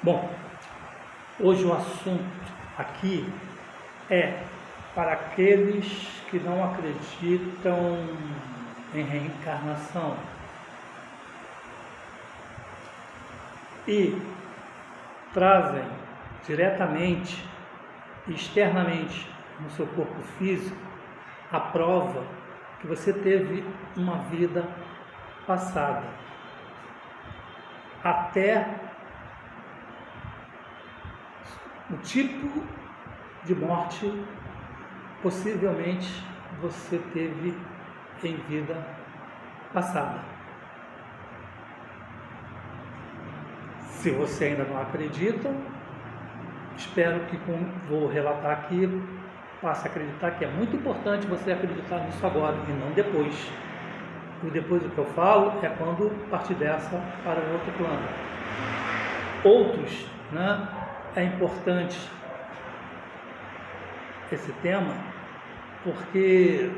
Bom, hoje o assunto aqui é para aqueles que não acreditam em reencarnação e trazem diretamente e externamente no seu corpo físico a prova que você teve uma vida passada, até o tipo de morte possivelmente você teve em vida passada. Se você ainda não acredita, espero que vou relatar aqui, passe a acreditar que é muito importante você acreditar nisso agora e não depois. E depois o que eu falo é quando partir dessa para o outro plano. Outros, é importante esse tema porque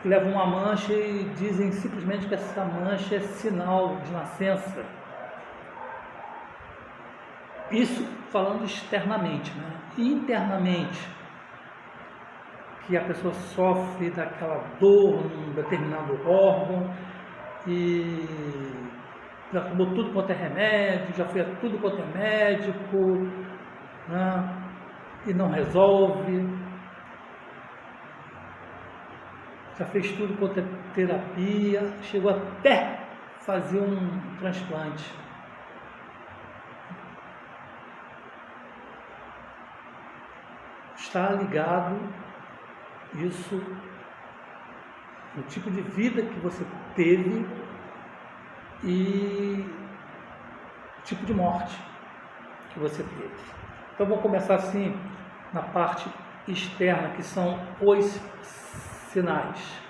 levam uma mancha e dizem simplesmente que essa mancha é sinal de nascença. Isso falando externamente, E internamente, que a pessoa sofre daquela dor num determinado órgão e já tomou tudo quanto é remédio, já foi a tudo quanto é médico, e não resolve, já fez tudo quanto é terapia, chegou até fazer um transplante. Está ligado isso no tipo de vida que você teve e o tipo de morte que você teve. Então vou começar assim na parte externa, que são os sinais,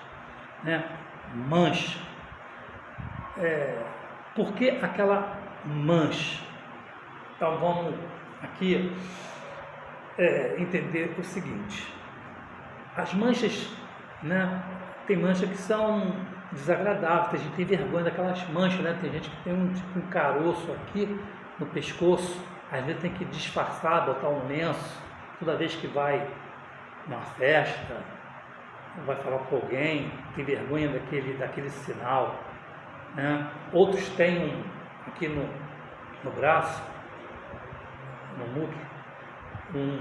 Mancha. Por que aquela mancha? Então vamos aqui entender o seguinte: as manchas, tem manchas que são desagradáveis, tem gente que tem vergonha daquelas manchas, tem gente que tem um caroço aqui no pescoço, às vezes tem que disfarçar, botar um lenço, toda vez que vai numa festa, vai falar com alguém, tem vergonha daquele sinal, Outros têm aqui no braço, no muque, um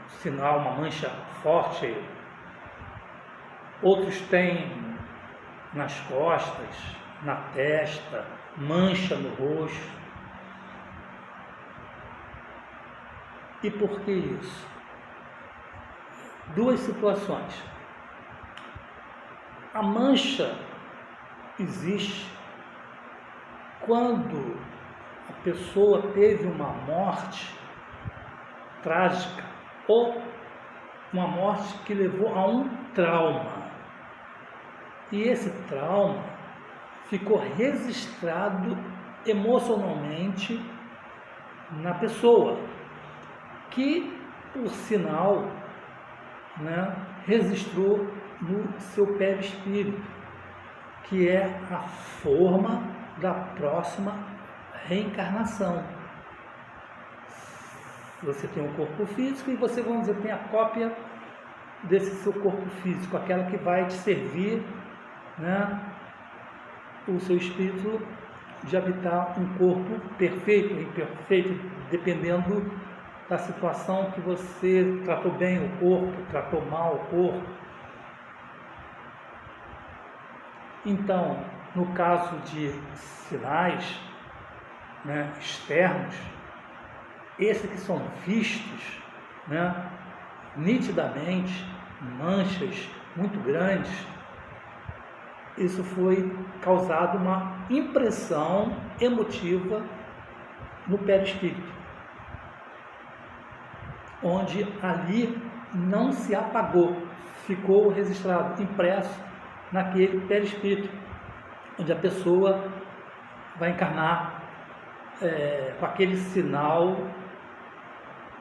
sinal, uma mancha forte. Outros têm nas costas, na testa, mancha no rosto. E por que isso? Duas situações. A mancha existe quando a pessoa teve uma morte trágica ou uma morte que levou a um trauma. E esse trauma ficou registrado emocionalmente na pessoa, que, por sinal, registrou no seu perispírito, que é a forma da próxima reencarnação. Você tem um corpo físico e você, vamos dizer, tem a cópia desse seu corpo físico, aquela que vai te servir, o seu espírito de habitar um corpo perfeito ou imperfeito, dependendo da situação que você tratou bem o corpo, tratou mal o corpo. Então, no caso de sinais externos, esses que são vistos nitidamente, manchas muito grandes, isso foi causado uma impressão emotiva no perispírito, onde ali não se apagou, ficou registrado, impresso naquele perispírito, onde a pessoa vai encarnar com aquele sinal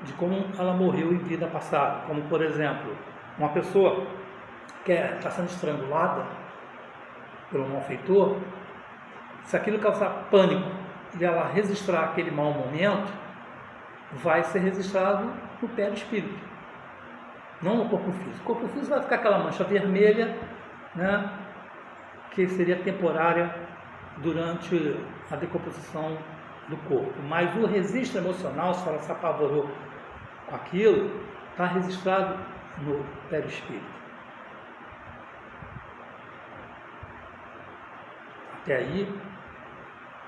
de como ela morreu em vida passada. Como, por exemplo, uma pessoa que está sendo estrangulada pelo malfeitor, se aquilo causar pânico e ela registrar aquele mau momento, vai ser registrado no perispírito, não no corpo físico. O corpo físico vai ficar aquela mancha vermelha, né, que seria temporária durante a decomposição do corpo. Mas o registro emocional, se ela se apavorou com aquilo, está registrado no perispírito. Até aí,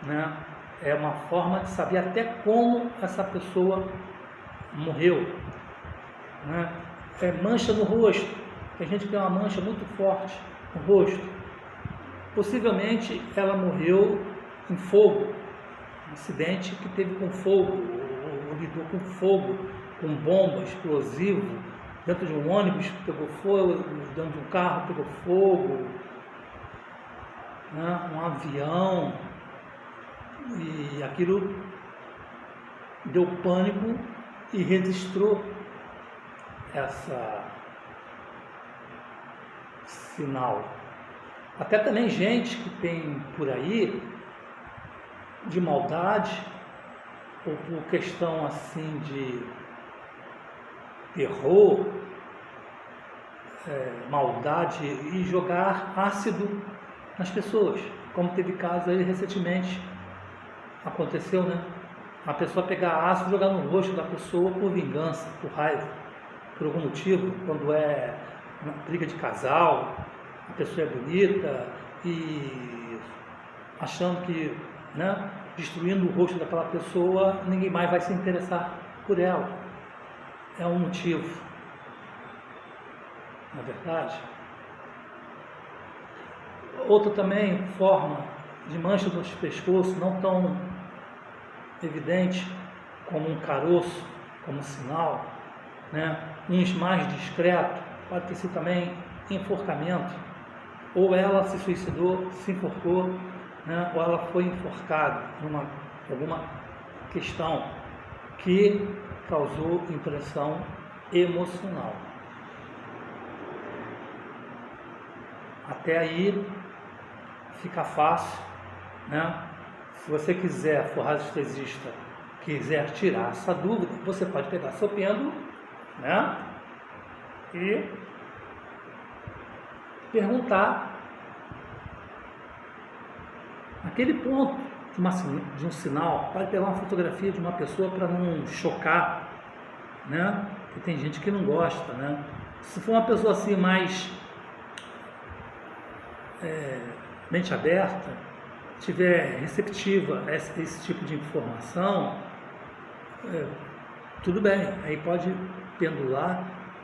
né, é uma forma de saber até como essa pessoa morreu, né? É mancha no rosto. Tem gente que tem uma mancha muito forte no rosto. Possivelmente ela morreu em fogo, um acidente que teve com fogo, ou lidou com fogo, com bomba, explosivo, dentro de um ônibus pegou fogo, dentro de um carro pegou fogo, né? Um avião, e aquilo deu pânico e registrou essa sinal. Até também gente que tem por aí de maldade, ou por questão assim de terror, maldade, e jogar ácido nas pessoas, como teve caso aí recentemente, aconteceu, né? A pessoa pegar ácido e jogar no rosto da pessoa por vingança, por raiva, por algum motivo, quando é uma briga de casal, a pessoa é bonita e achando que, né, destruindo o rosto daquela pessoa, ninguém mais vai se interessar por ela. É um motivo, na verdade. Outra também forma de mancha no pescoço, não tão evidente como um caroço, como um sinal, né? Uns mais discreto, pode ter sido também enforcamento, ou ela se suicidou, se enforcou, né? Ou ela foi enforcada numa alguma questão que causou impressão emocional. Até aí fica fácil, né? Se você quiser, for radiestesista, quiser tirar essa dúvida, você pode pegar seu pêndulo, né, e perguntar aquele ponto de um sinal. Pode pegar uma fotografia de uma pessoa para não chocar, né? Porque tem gente que não gosta, né? Se for uma pessoa assim mais mente aberta, estiver receptiva a esse tipo de informação, tudo bem, aí pode pendular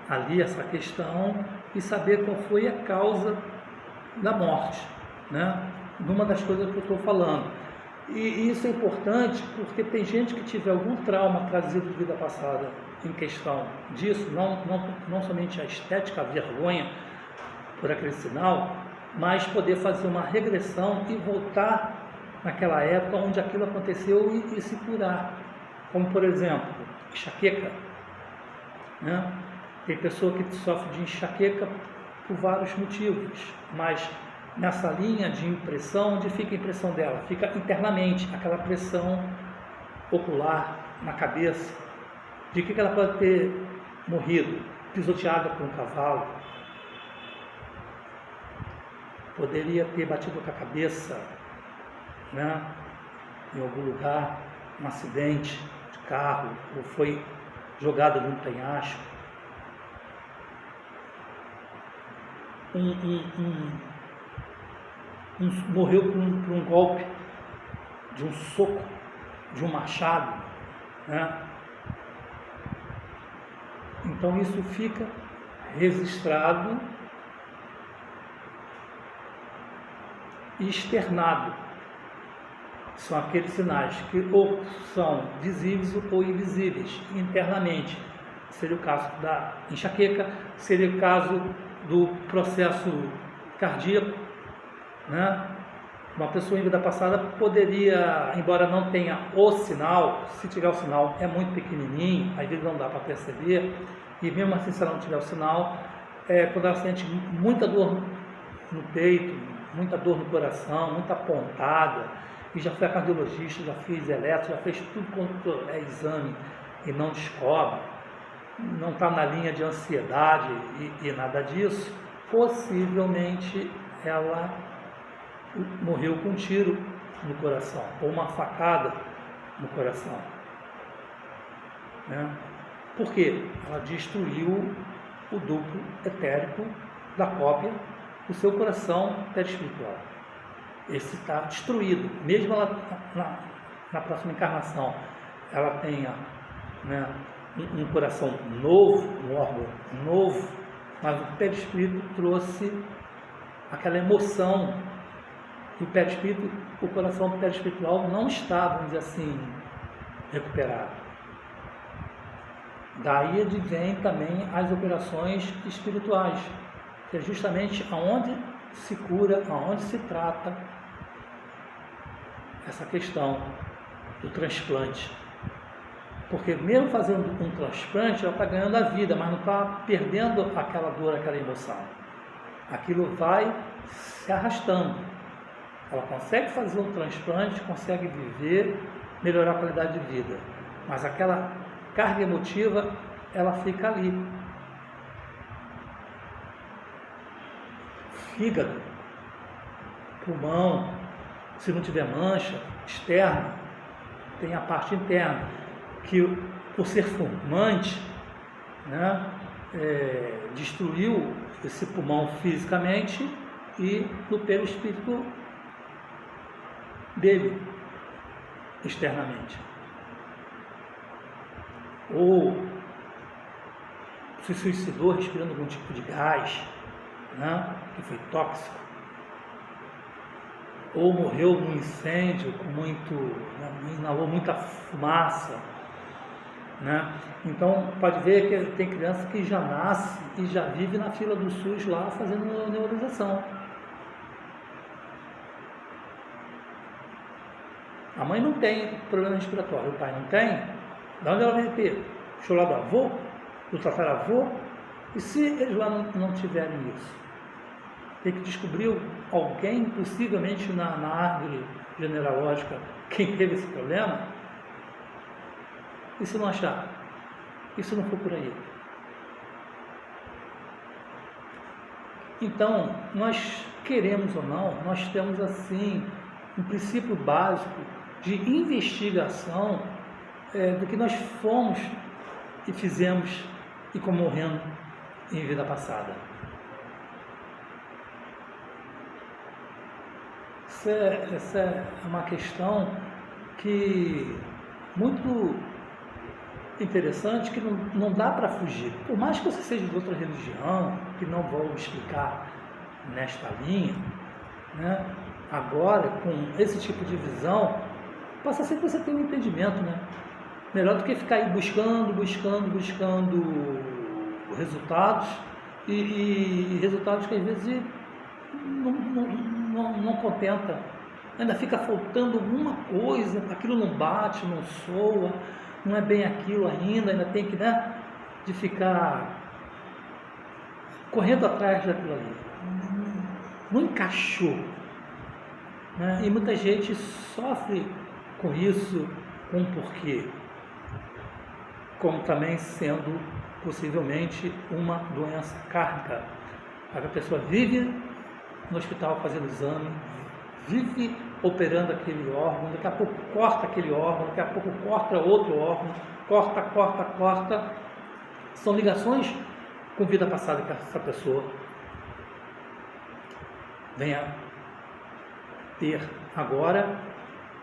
ali essa questão e saber qual foi a causa da morte, né? Numa das coisas que eu estou falando. E isso é importante porque tem gente que tiver algum trauma trazido de vida passada em questão disso, não somente a estética, a vergonha por aquele sinal, mas poder fazer uma regressão e voltar naquela época onde aquilo aconteceu e se curar. Como, por exemplo, enxaqueca, né? Tem pessoa que sofre de enxaqueca por vários motivos, mas nessa linha de impressão, onde fica a impressão dela? Fica internamente, aquela pressão ocular na cabeça, de que ela pode ter morrido, pisoteada por um cavalo, poderia ter batido com a cabeça, né, em algum lugar, um acidente de carro, ou foi jogada de um penhasco. Morreu por um golpe, de um soco, de um machado, né? Então isso fica registrado e externado. São aqueles sinais que ou são visíveis ou invisíveis internamente. Seria o caso da enxaqueca, seria o caso do processo cardíaco, né? Uma pessoa em vida passada poderia, embora não tenha o sinal, se tiver o sinal é muito pequenininho, às vezes não dá para perceber, e mesmo assim se ela não tiver o sinal, quando ela sente muita dor no peito, muita dor no coração, muita pontada, e já foi a cardiologista, já fez eletro, já fez tudo quanto é exame e não descobre, não está na linha de ansiedade e nada disso, possivelmente ela morreu com um tiro no coração, ou uma facada no coração. Né? Por quê? Ela destruiu o duplo etérico da cópia do seu coração perispiritual. Esse está destruído. Mesmo ela, na próxima encarnação, ela tenha, né, um coração novo, um órgão novo, mas o perispírito trouxe aquela emoção. E o perispírito, o coração perispiritual não está, vamos dizer assim, recuperado. Daí advém também as operações espirituais, que é justamente aonde se cura, aonde se trata essa questão do transplante. Porque mesmo fazendo um transplante, ela está ganhando a vida, mas não está perdendo aquela dor, aquela emoção. Aquilo vai se arrastando. Ela consegue fazer um transplante, consegue viver, melhorar a qualidade de vida. Mas aquela carga emotiva, ela fica ali. Fígado, pulmão, se não tiver mancha externa, tem a parte interna, que por ser fumante, né, destruiu esse pulmão fisicamente e no perispírito dele, externamente. Ou se suicidou respirando algum tipo de gás, né, que foi tóxico, ou morreu num incêndio com inalou muita fumaça, né? Então pode ver que tem criança que já nasce e já vive na fila do SUS lá fazendo nebulização. A mãe não tem problema respiratório, o pai não tem. De onde ela vai ter? Deixou lá do avô, do tataravô? E se eles lá não tiverem isso? Tem que descobrir alguém, possivelmente na árvore genealógica, quem teve esse problema. E se não achar? E se não for por aí? Então, nós queremos ou não, nós temos assim um princípio básico de investigação do que nós fomos e fizemos e como morrendo em vida passada. Essa é uma questão que muito interessante, que não dá para fugir. Por mais que você seja de outra religião, que não vou explicar nesta linha, né? Agora, com esse tipo de visão, passa a ser que você tem um entendimento, né? Melhor do que ficar aí buscando resultados, e resultados que às vezes não contenta. Ainda fica faltando alguma coisa, aquilo não bate, não soa, não é bem aquilo ainda tem que, né, de ficar correndo atrás daquilo ali. Não encaixou. Né? E muita gente sofre com isso, com porquê. Como também sendo possivelmente uma doença kármica. A pessoa vive no hospital fazendo exame, vive operando aquele órgão, daqui a pouco corta aquele órgão, daqui a pouco corta outro órgão, corta. São ligações com vida passada que essa pessoa venha ter agora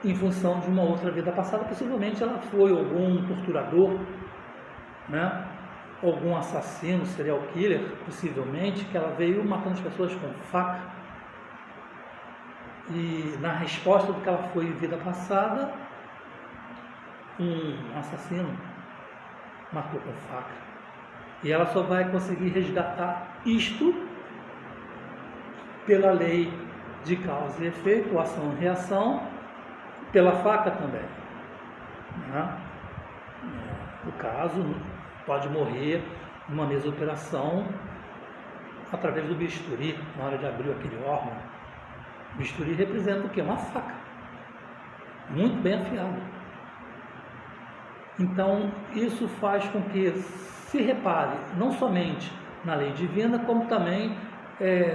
em função de uma outra vida passada. Possivelmente ela foi algum torturador, né? Algum assassino, serial killer, possivelmente, que ela veio matando as pessoas com faca. E na resposta do que ela foi em vida passada, um assassino matou com faca. E ela só vai conseguir resgatar isto pela lei de causa e efeito, ação e reação, pela faca também. Né? No caso, pode morrer numa mesma operação através do bisturi, na hora de abrir aquele órgão. O bisturi representa o quê? Uma faca. muito bem afiado. Então, isso faz com que se repare não somente na lei divina, como também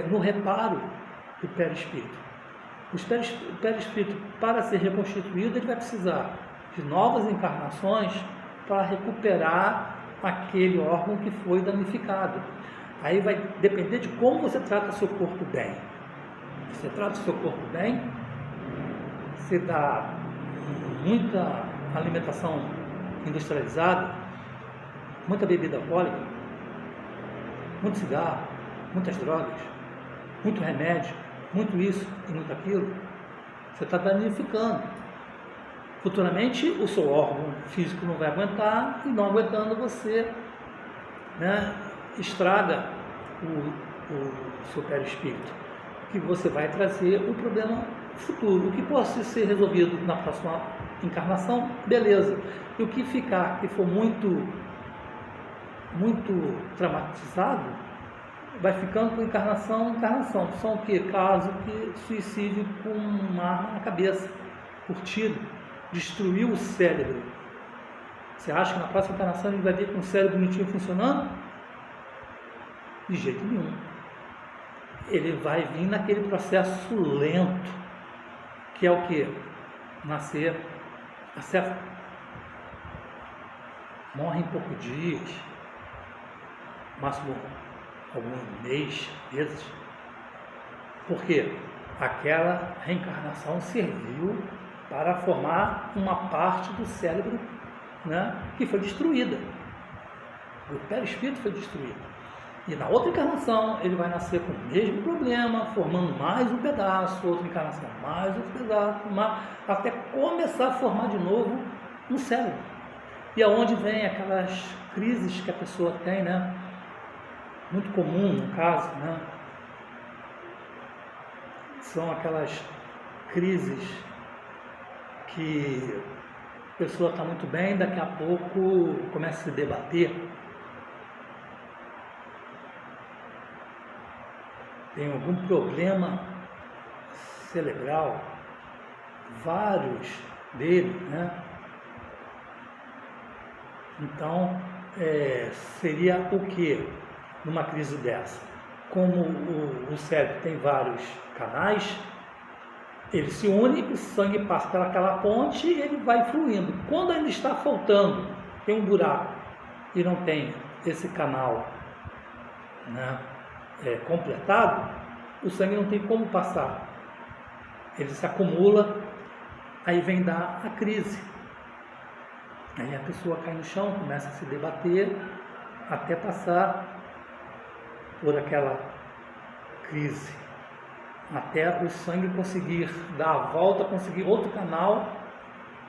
no reparo do perispírito. O perispírito, para ser reconstituído, ele vai precisar de novas encarnações para recuperar aquele órgão que foi danificado. Aí vai depender de como você trata seu corpo bem. Você trata seu corpo bem, você dá muita alimentação industrializada, muita bebida alcoólica, muito cigarro, muitas drogas, muito remédio, muito isso e muito aquilo, você está danificando. Futuramente o seu órgão físico não vai aguentar, e não aguentando você, né, estraga o seu perispírito, que você vai trazer o problema futuro. O que possa ser resolvido na próxima encarnação, beleza. E o que ficar, que for muito traumatizado, vai ficando com encarnação. São o que? Caso que suicídio com uma arma na cabeça, por tiro, destruiu o cérebro. Você acha que na próxima encarnação ele vai vir com o cérebro bonitinho funcionando? De jeito nenhum. Ele vai vir naquele processo lento, que é o que? Nascer, acerta, morre em poucos dias, máximo algum mês, meses. Por quê? Aquela reencarnação serviu para formar uma parte do cérebro, né, que foi destruída. O perispírito foi destruído. E na outra encarnação ele vai nascer com o mesmo problema, formando mais um pedaço, outra encarnação mais outro pedaço, até começar a formar de novo um cérebro. E aonde vem aquelas crises que a pessoa tem, né? Muito comum no caso, né? São aquelas crises que a pessoa está muito bem, daqui a pouco começa a se debater. Tem algum problema cerebral, vários deles, né? Então, seria o que numa crise dessa? Como o cérebro tem vários canais, ele se une, o sangue passa pelaquela ponte e ele vai fluindo. Quando ainda está faltando, tem um buraco e não tem esse canal, né, completado, o sangue não tem como passar. Ele se acumula, aí vem dar a crise. Aí a pessoa cai no chão, começa a se debater, até passar por aquela crise, até o sangue conseguir dar a volta, conseguir outro canal,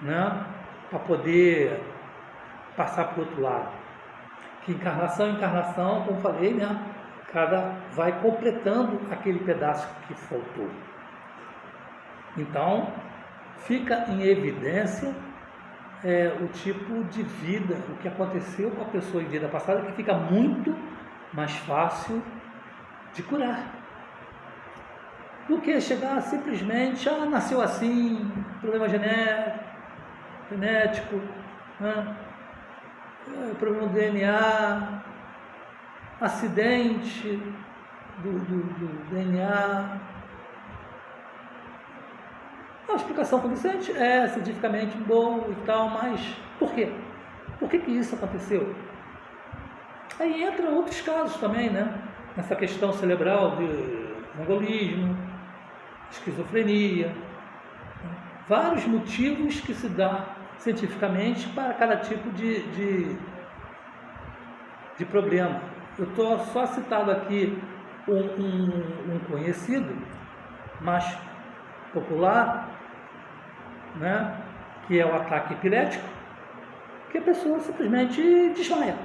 né, para poder passar para o outro lado. Que encarnação em encarnação, como falei, né, cada vai completando aquele pedaço que faltou. Então, fica em evidência o tipo de vida, o que aconteceu com a pessoa em vida passada, que fica muito mais fácil de curar do que chegar simplesmente, nasceu assim, problema genético, né? Problema do DNA, acidente do DNA. A explicação convincente é cientificamente boa e tal, mas por quê? Por que isso aconteceu? Aí entra outros casos também, né? Nessa questão cerebral de mongolismo, esquizofrenia, vários motivos que se dá cientificamente para cada tipo de problema. Eu estou só citando aqui um conhecido, mais popular, né, que é o ataque epilético, que a pessoa simplesmente desmaia,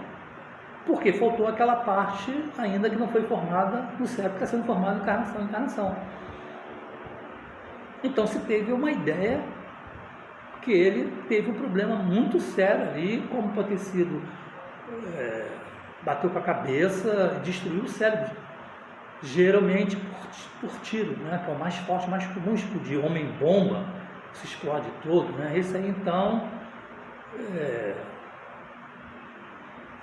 porque faltou aquela parte ainda que não foi formada no cérebro, que está sendo formada encarnação em encarnação. Então se teve uma ideia que ele teve um problema muito sério ali, como pode ter sido, bateu com a cabeça, destruiu o cérebro, geralmente por tiro, né, que é o mais forte, mais comum explodir, homem-bomba, se explode todo, né? Esse aí então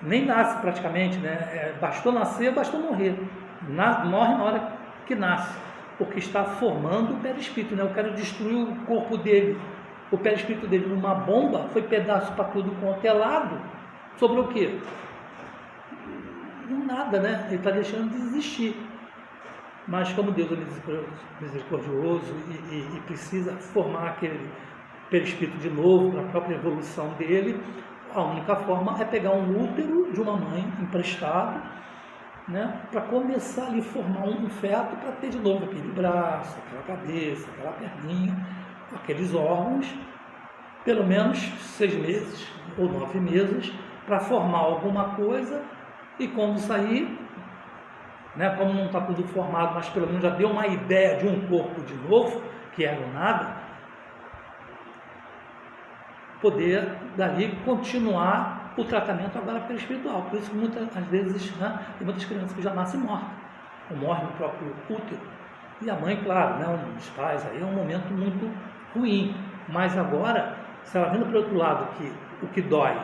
nem nasce praticamente, né? Bastou nascer, bastou morrer. Morre na hora que nasce, porque está formando o perispírito, né? Eu quero destruir o corpo dele. O perispírito dele numa bomba foi pedaço para tudo quanto é lado. Sobrou o quê? Nada, né? Ele está deixando de existir. Mas como Deus é misericordioso e precisa formar aquele perispírito de novo para a própria evolução dele, a única forma é pegar um útero de uma mãe emprestado, né, para começar ali a formar um feto para ter de novo aquele braço, aquela cabeça, aquela perninha, aqueles órgãos, pelo menos 6 meses ou 9 meses, para formar alguma coisa e quando sair, né, como não está tudo formado, mas pelo menos já deu uma ideia de um corpo de novo, que era o nada, poder dali continuar o tratamento agora perispiritual. Por isso que muitas vezes, né, tem muitas crianças que já nascem mortas, ou morrem no próprio útero. E a mãe, claro, né, os pais, aí é um momento muito ruim. Mas agora, se ela vendo para o outro lado que o que dói,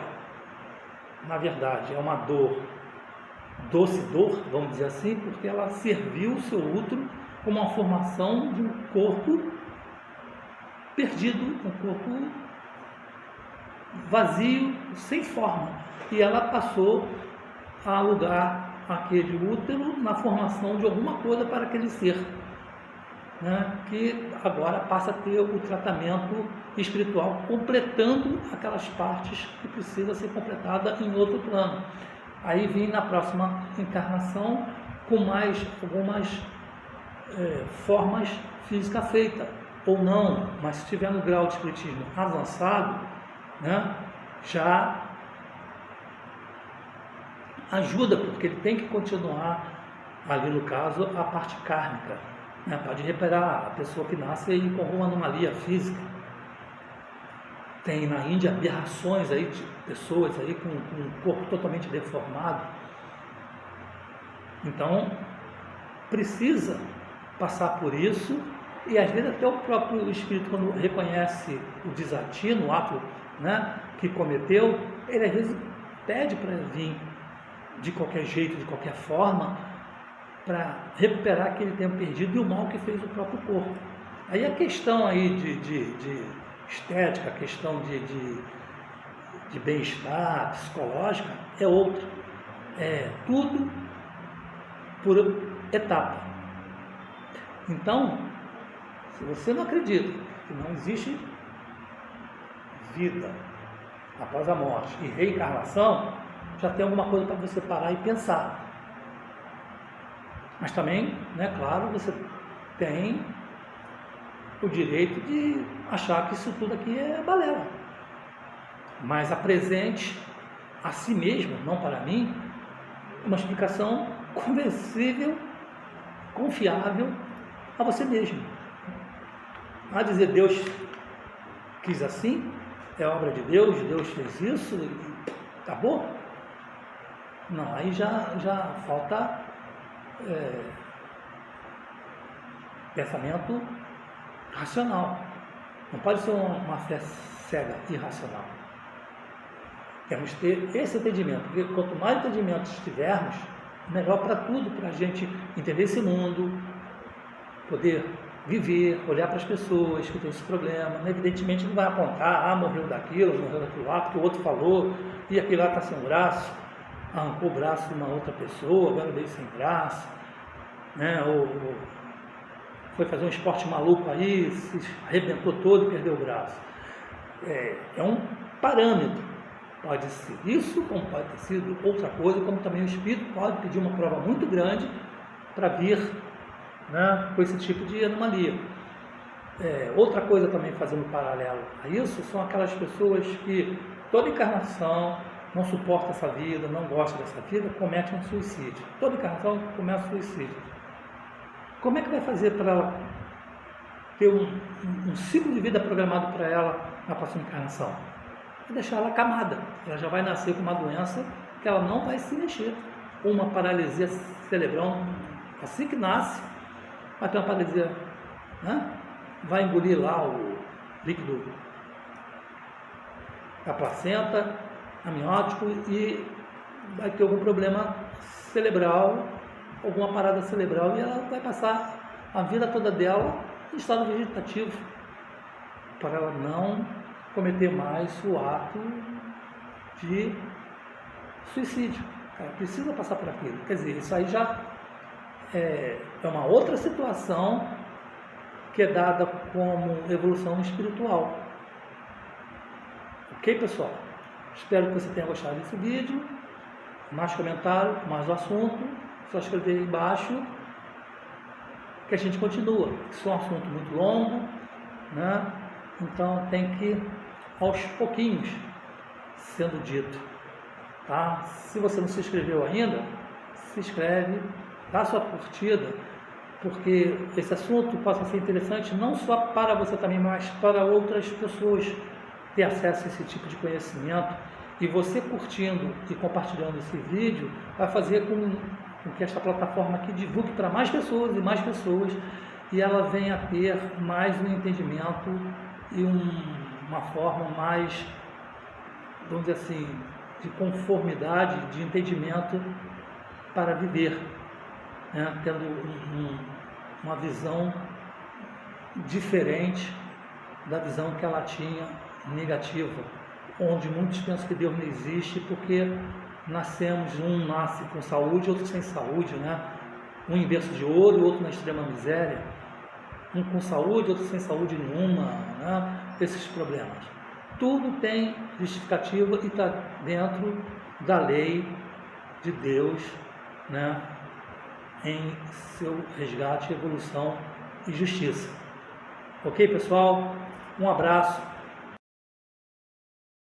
na verdade, é uma dor, doce dor, vamos dizer assim, porque ela serviu o seu útero como uma formação de um corpo perdido, um corpo vazio, sem forma, e ela passou a alugar aquele útero na formação de alguma coisa para aquele ser, né, que agora passa a ter o tratamento espiritual, completando aquelas partes que precisam ser completadas em outro plano. Aí vem na próxima encarnação com mais algumas formas físicas feitas, ou não, mas se tiver no grau de espiritismo avançado, né, já ajuda, porque ele tem que continuar ali no caso a parte kármica, né, pode reparar a pessoa que nasce aí com uma anomalia física. Tem na Índia aberrações aí de pessoas aí com um corpo totalmente deformado. Então precisa passar por isso, e às vezes até o próprio espírito, quando reconhece o desatino, o ato, né, que cometeu, ele às vezes pede para vir de qualquer jeito, de qualquer forma, para recuperar aquele tempo perdido e o mal que fez o próprio corpo. Aí a questão aí de estética, a questão de bem-estar psicológica é outra. É tudo por etapa. Então, se você não acredita que não existe vida após a morte e reencarnação, já tem alguma coisa para você parar e pensar. Mas também, né, claro, você tem o direito de achar que isso tudo aqui é balela. Mas apresente a si mesmo, não para mim, uma explicação convencível, confiável a você mesmo. A dizer Deus quis assim, é obra de Deus fez isso e acabou? Não, aí já falta pensamento racional. Não pode ser uma fé cega, irracional. Temos que ter esse entendimento, porque quanto mais entendimentos tivermos, melhor para tudo, para a gente entender esse mundo, poder viver, olhar para as pessoas que têm esse problema. Evidentemente não vai apontar, morreu daquilo lá, porque o outro falou, e aquele lá está sem braço, arrancou o braço de uma outra pessoa, agora veio sem braço, né? Ou foi fazer um esporte maluco aí, se arrebentou todo e perdeu o braço. É um parâmetro. Pode ser isso, como pode ter sido outra coisa, como também o espírito pode pedir uma prova muito grande para vir, né, com esse tipo de anomalia. Outra coisa também, fazendo paralelo a isso, são aquelas pessoas que toda encarnação não suporta essa vida, não gosta dessa vida, comete um suicídio. Toda encarnação começa um suicídio. Como é que vai fazer para ela ter um ciclo de vida programado para ela na próxima encarnação? É deixar ela acamada. Ela já vai nascer com uma doença que ela não vai se mexer. Uma paralisia cerebral, assim que nasce, vai ter uma paralisia, né? Vai engolir lá líquido da placenta, amniótico, e vai ter algum problema cerebral, alguma parada cerebral, e ela vai passar a vida toda dela em estado vegetativo, para ela não cometer mais o ato de suicídio. Ela precisa passar por aquilo. Quer dizer, isso aí já é uma outra situação que é dada como evolução espiritual. Ok, pessoal? Espero que você tenha gostado desse vídeo. Mais comentário, mais o assunto, só escrever aí embaixo que a gente continua. Isso é um assunto muito longo, né? Então tem que ir aos pouquinhos sendo dito, tá? Se você não se inscreveu ainda, se inscreve, dá sua curtida, porque esse assunto possa ser interessante não só para você também, mas para outras pessoas ter acesso a esse tipo de conhecimento. E você curtindo e compartilhando esse vídeo vai fazer com que esta plataforma aqui divulgue para mais pessoas e mais pessoas, e ela venha a ter mais um entendimento e uma forma mais, vamos dizer assim, de conformidade, de entendimento para viver, né? Tendo uma visão diferente da visão que ela tinha negativa, onde muitos pensam que Deus não existe porque nascemos, um nasce com saúde, outro sem saúde, né? Um em berço de ouro, outro na extrema miséria, um com saúde, outro sem saúde nenhuma, né? Esses problemas. Tudo tem justificativa e está dentro da lei de Deus, né? Em seu resgate, evolução e justiça. Ok, pessoal? Um abraço.